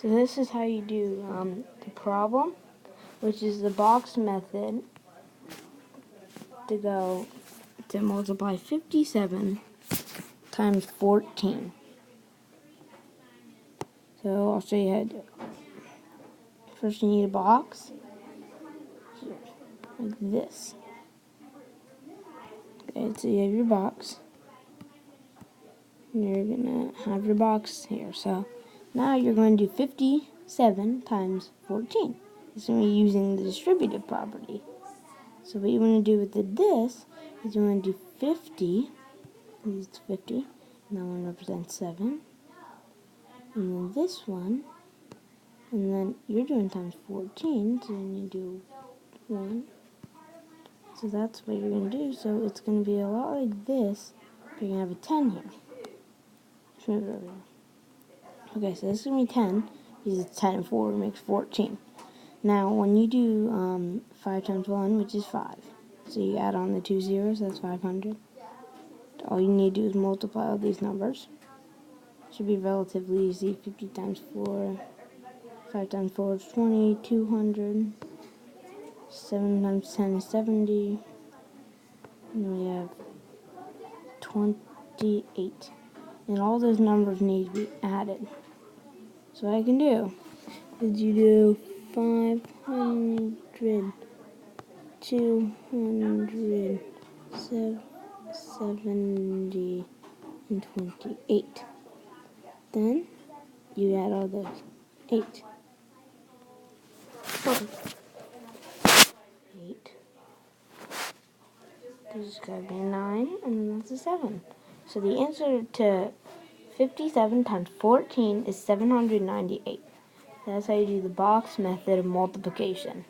So this is how you do the problem, which is the box method to multiply 57 times 14. So I'll show you how to do it. First you need a box, like this. Okay, so you have your box. And you're going to have your box here. So now you're going to do 57 times 14. It's going to be using the distributive property. So what you want to do with this is you want to do 50. Use 50. And that one represents 7. And then this one. And then you're doing times 14. So then you do 1. So that's what you're going to do. So it's going to be a lot like this. But you're going to have a 10 here. Just move it over here. Okay, so this is going to be 10, because it's 10 and 4 makes 14. Now, when you do 5 times 1, which is 5, so you add on the 2 zeros, that's 500. All you need to do is multiply all these numbers. Should be relatively easy. 50 times 4, 5 times 4 is 20, 200, 7 times 10 is 70, and then we have 28. And all those numbers need to be added. So what I can do is you do 500, 200, 70, and 28. Then you add all those. 8. 8. There's gotta be a 9, and then that's a 7. So the answer to 57 times 14 is 798. That's how you do the box method of multiplication.